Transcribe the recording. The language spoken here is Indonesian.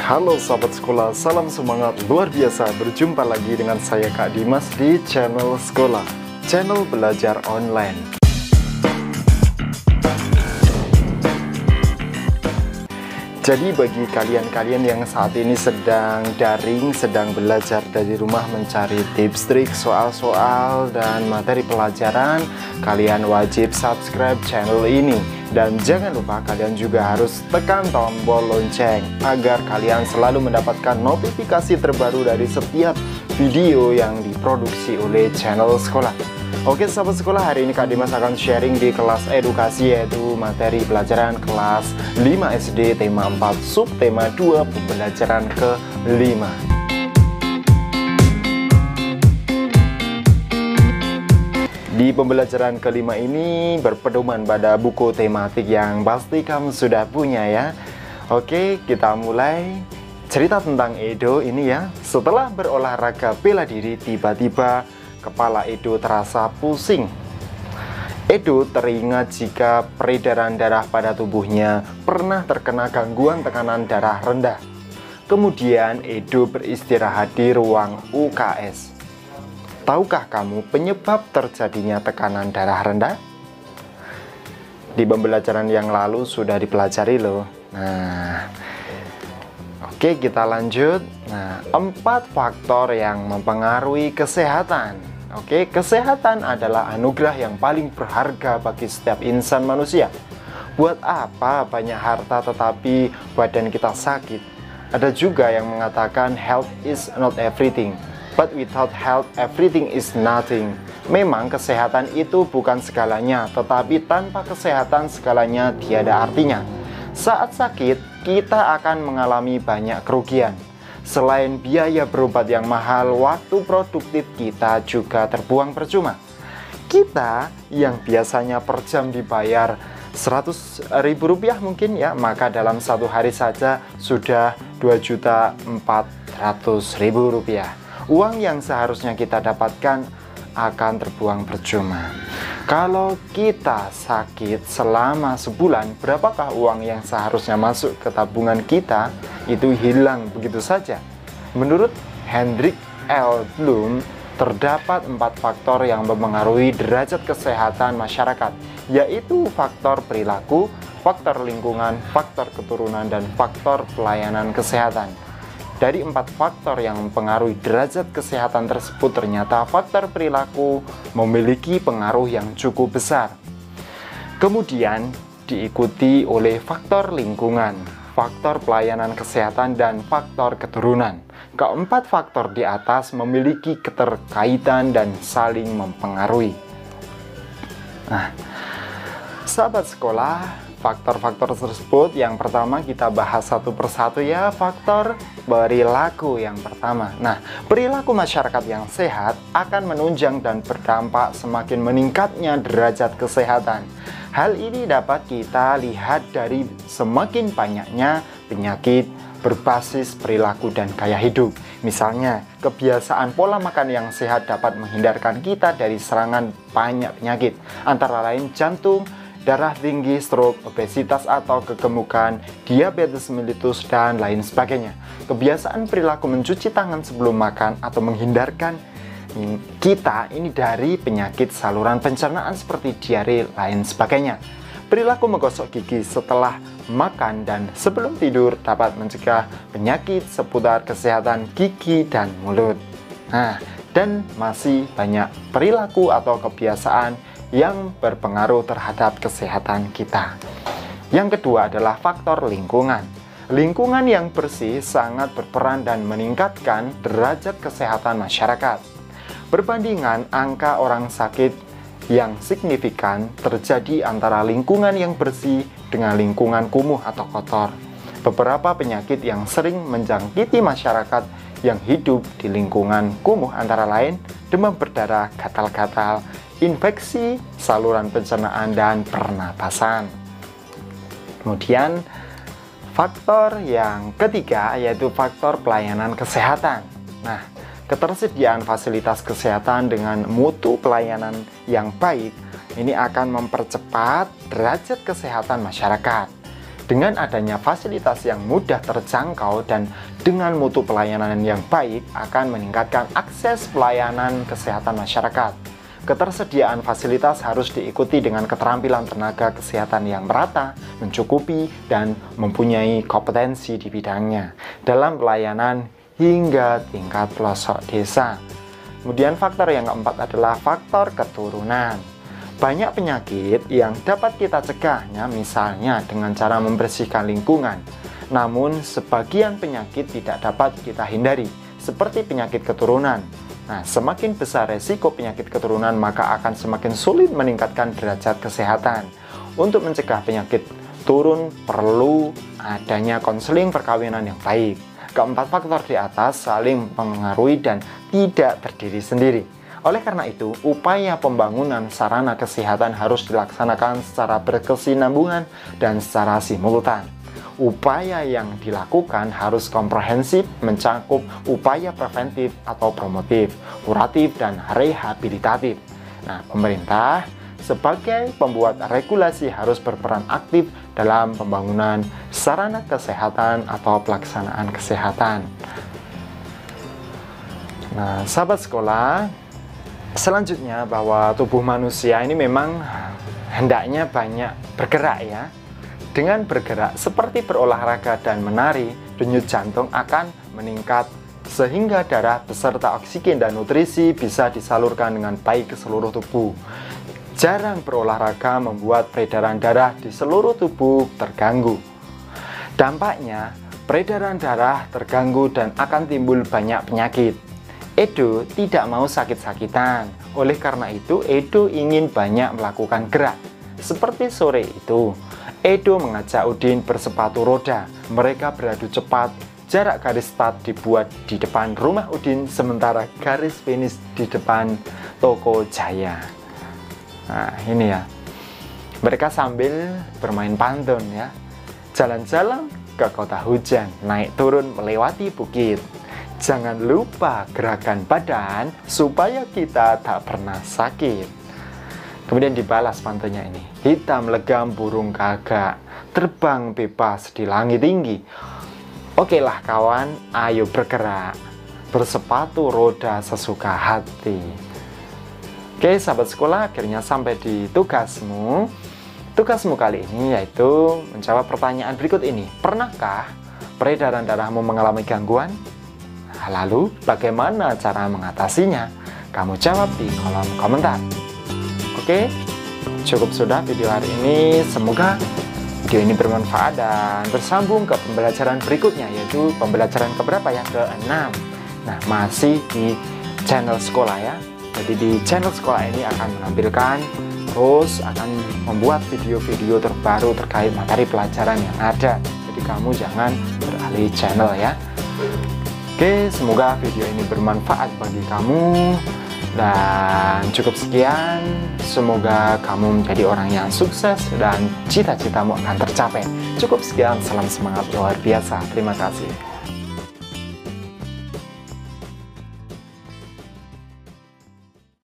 Halo sahabat sekolah, salam semangat luar biasa. Berjumpa lagi dengan saya Kak Dimas di channel sekolah, channel belajar online. Jadi bagi kalian-kalian yang saat ini sedang daring, sedang belajar dari rumah, mencari tips, trik, soal-soal, dan materi pelajaran, kalian wajib subscribe channel ini. Dan jangan lupa kalian juga harus tekan tombol lonceng agar kalian selalu mendapatkan notifikasi terbaru dari setiap video yang diproduksi oleh channel sekolah. Oke sahabat sekolah, hari ini Kak Dimas akan sharing di kelas edukasi, yaitu materi pelajaran kelas 5 SD tema 4 subtema 2 pembelajaran ke-5. Di pembelajaran kelima ini berpedoman pada buku tematik yang pasti kamu sudah punya ya. Oke, kita mulai. Cerita tentang Edo ini ya. Setelah berolahraga bela diri, tiba-tiba kepala Edo terasa pusing. Edo teringat jika peredaran darah pada tubuhnya pernah terkena gangguan tekanan darah rendah. Kemudian Edo beristirahat di ruang UKS. Tahukah kamu penyebab terjadinya tekanan darah rendah? Di pembelajaran yang lalu sudah dipelajari loh. Oke, kita lanjut. 4 faktor yang mempengaruhi kesehatan. Oke, kesehatan adalah anugerah yang paling berharga bagi setiap insan manusia. Buat apa banyak harta tetapi badan kita sakit? Ada juga yang mengatakan health is not everything, but without health everything is nothing. Memang kesehatan itu bukan segalanya, tetapi tanpa kesehatan segalanya tiada artinya. Saat sakit, kita akan mengalami banyak kerugian. Selain biaya berobat yang mahal, waktu produktif kita juga terbuang percuma. Kita yang biasanya per jam dibayar Rp100.000 mungkin ya, maka dalam satu hari saja sudah Rp2.400.000. Uang yang seharusnya kita dapatkan akan terbuang percuma. Kalau kita sakit selama sebulan, berapakah uang yang seharusnya masuk ke tabungan kita itu hilang begitu saja? Menurut Hendrik L. Bloom, terdapat 4 faktor yang mempengaruhi derajat kesehatan masyarakat, yaitu faktor perilaku, faktor lingkungan, faktor keturunan, dan faktor pelayanan kesehatan. Dari 4 faktor yang mempengaruhi derajat kesehatan tersebut, ternyata faktor perilaku memiliki pengaruh yang cukup besar. Kemudian diikuti oleh faktor lingkungan, faktor pelayanan kesehatan, dan faktor keturunan. Keempat faktor di atas memiliki keterkaitan dan saling mempengaruhi. Sahabat sekolah, faktor-faktor tersebut yang pertama kita bahas satu persatu ya. Faktor perilaku yang pertama. Perilaku masyarakat yang sehat akan menunjang dan berdampak semakin meningkatnya derajat kesehatan. Hal ini dapat kita lihat dari semakin banyaknya penyakit berbasis perilaku dan gaya hidup. Misalnya, kebiasaan pola makan yang sehat dapat menghindarkan kita dari serangan banyak penyakit, antara lain jantung, darah tinggi, stroke, obesitas atau kegemukan, diabetes mellitus, dan lain sebagainya. Kebiasaan perilaku mencuci tangan sebelum makan atau menghindarkan kita ini dari penyakit saluran pencernaan seperti diare, lain sebagainya. Perilaku menggosok gigi setelah makan dan sebelum tidur dapat mencegah penyakit seputar kesehatan gigi dan mulut. Dan masih banyak perilaku atau kebiasaan yang berpengaruh terhadap kesehatan kita. Yang kedua adalah faktor lingkungan. Lingkungan yang bersih sangat berperan dan meningkatkan derajat kesehatan masyarakat. Perbandingan angka orang sakit yang signifikan terjadi antara lingkungan yang bersih dengan lingkungan kumuh atau kotor. Beberapa penyakit yang sering menjangkiti masyarakat yang hidup di lingkungan kumuh antara lain demam berdarah, gatal-gatal, infeksi saluran pencernaan, dan pernapasan. Kemudian faktor yang ketiga yaitu faktor pelayanan kesehatan. Ketersediaan fasilitas kesehatan dengan mutu pelayanan yang baik ini akan mempercepat derajat kesehatan masyarakat. Dengan adanya fasilitas yang mudah terjangkau dan dengan mutu pelayanan yang baik akan meningkatkan akses pelayanan kesehatan masyarakat. Ketersediaan fasilitas harus diikuti dengan keterampilan tenaga kesehatan yang merata, mencukupi, dan mempunyai kompetensi di bidangnya dalam pelayanan hingga tingkat pelosok desa. Kemudian faktor yang keempat adalah faktor keturunan. Banyak penyakit yang dapat kita cegahnya misalnya dengan cara membersihkan lingkungan. Namun sebagian penyakit tidak dapat kita hindari, seperti penyakit keturunan. Nah, semakin besar resiko penyakit keturunan, maka akan semakin sulit meningkatkan derajat kesehatan. Untuk mencegah penyakit turun, perlu adanya konseling perkawinan yang baik. Keempat faktor di atas saling mengaruhi dan tidak berdiri sendiri. Oleh karena itu, upaya pembangunan sarana kesehatan harus dilaksanakan secara berkesinambungan dan secara simultan. Upaya yang dilakukan harus komprehensif, mencakup upaya preventif atau promotif, kuratif, dan rehabilitatif. Nah, pemerintah sebagai pembuat regulasi harus berperan aktif dalam pembangunan sarana kesehatan atau pelaksanaan kesehatan. Nah, sahabat sekolah, selanjutnya bahwa tubuh manusia ini memang hendaknya banyak bergerak ya. Dengan bergerak seperti berolahraga dan menari, denyut jantung akan meningkat sehingga darah beserta oksigen dan nutrisi bisa disalurkan dengan baik ke seluruh tubuh. Jarang berolahraga membuat peredaran darah di seluruh tubuh terganggu. Dampaknya, peredaran darah terganggu dan akan timbul banyak penyakit. Edo tidak mau sakit-sakitan. Oleh karena itu, Edo ingin banyak melakukan gerak. Seperti sore itu, Edo mengajak Udin bersepatu roda. Mereka beradu cepat. Jarak garis start dibuat di depan rumah Udin, sementara garis finish di depan toko Jaya. Nah, ini ya. Mereka sambil bermain pantun ya. Jalan-jalan ke kota hujan, naik turun melewati bukit. Jangan lupa gerakan badan supaya kita tak pernah sakit. Kemudian dibalas pantunnya ini. Hitam legam burung gagak, terbang bebas di langit tinggi. Oke lah kawan, ayo bergerak. Bersepatu roda sesuka hati. Oke sahabat sekolah, akhirnya sampai di tugasmu. Tugasmu kali ini yaitu menjawab pertanyaan berikut ini. Pernahkah peredaran darahmu mengalami gangguan? Lalu bagaimana cara mengatasinya? Kamu jawab di kolom komentar. Oke, cukup sudah video hari ini. Semoga video ini bermanfaat dan bersambung ke pembelajaran berikutnya, yaitu pembelajaran keberapa ya? Ke-6. Nah, masih di channel sekolah ya. Jadi di channel sekolah ini akan menampilkan terus akan membuat video-video terbaru terkait materi pelajaran yang ada. Jadi kamu jangan beralih channel ya. Oke, semoga video ini bermanfaat bagi kamu. Dan cukup sekian, semoga kamu menjadi orang yang sukses dan cita-citamu akan tercapai. Cukup sekian, salam semangat luar biasa. Terima kasih.